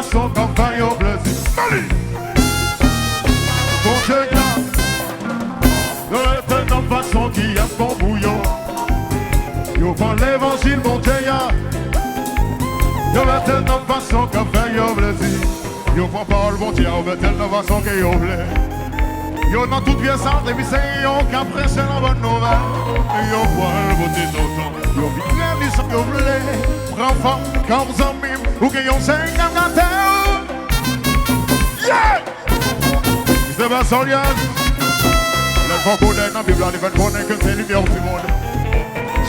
façon qu'on fait au plaisir. Allez! Bon Dieu, yo est une façon qui a bon bouillon. Yo prend l'évangile, bon Dieu, yo est une façon qu'on fait au plaisir. Yo prend parole, bon Dieu, yo est une façon qui yo plaît. Yo dans toute pièce, et puis c'est yo qui apprécie la bonne nouvelle. Yo voit le beauté d'automne. Yo vit rien ni sans yo voulait. Prends femme, comme zombie, ou que yo saigne comme gâteau. Yeah! C'est pas solide. Le fond qu'on est dans la Bible, il fait connaître que c'est lumière du monde.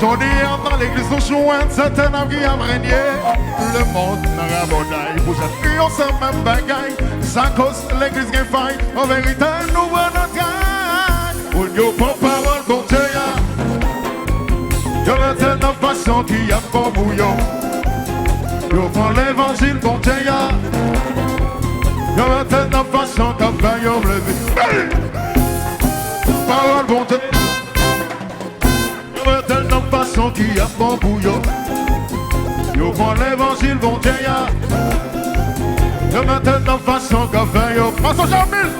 J'en ai dans l'église de Chouin, c'est un homme qui a régné. Le monde n'a rien bonnaille. Vous êtes pris, on s'en même bagaille. Ça cause l'église qui faille. En vérité, nous voyons notre gagne. On n'y a pas parole, bon Dieu. Y'a une façon qui a pas bouillon. Y'a prend l'évangile, bon Dieu. Y'a une façon qui a fait y'a blessé. Parole, bon Dieu. Y'a une façon qui a pas bouillon. Y'a prend l'évangile, bon Dieu. Y'a une façon qui a fait y'a. Passons Jean-Mille.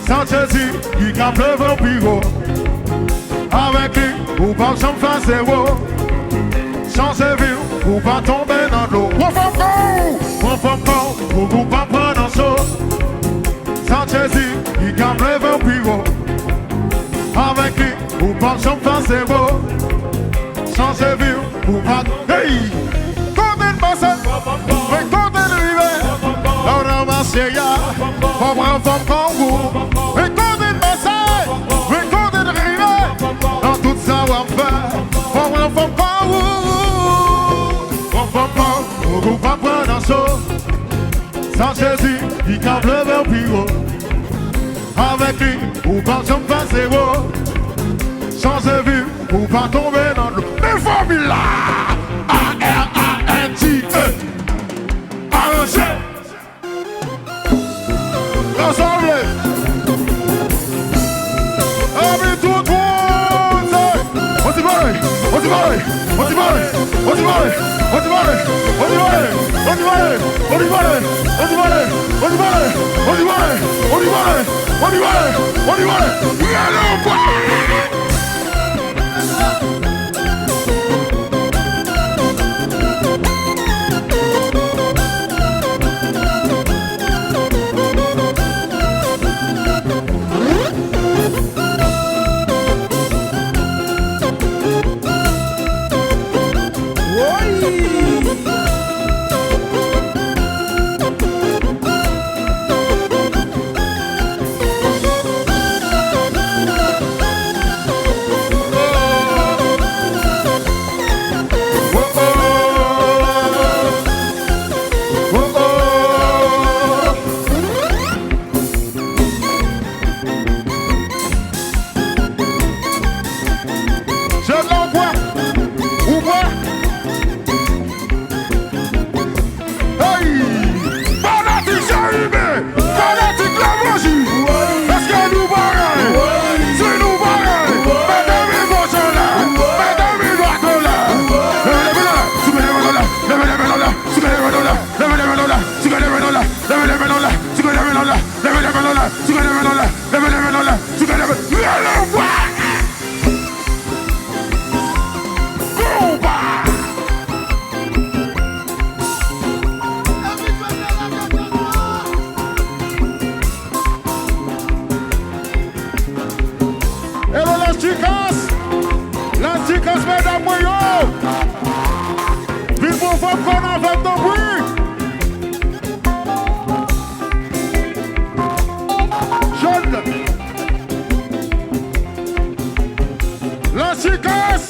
Sans Jésus, qui campe le vampiro. Avec lui, ou pas s'en faire zéro. Sans séville, ou pas tomber dans l'eau. Ou pas prendre un saut. Sans Jésus, qui campe le vampiro. Avec lui, ou pas s'en faire zéro. Sans séville, ou pas. Hey! Combien de personnes? Mais combien de rivets? On a marché, ya. On prend femme comme vous. Mais combien de passages? Mais combien de rivets? Dans tout ça, on va faire. On prend femme comme vous. On prend femme, on va prendre un saut. Sans Jésus, il campe le vampiro. Avec lui, ou pas s'en faire zéro. Sans vue, ou pas tomber dans l'eau. Les formules là! A-R-A-N-T-E. Arrangé! Ensemble! Avec tout le monde! On s'y va! On s'y va! On s'y va! On s'y va! On s'y va! On s'y va! On s'y va! On s'y va! On s'y va! On s'y va! On s'y va! On s'y va! On s'y va! On s'y va! Oui, allons, quoi! L'anticasse, mesdames, moi, puis pour voir qu'on a avec ton bruit. Jeune. L'anticasse.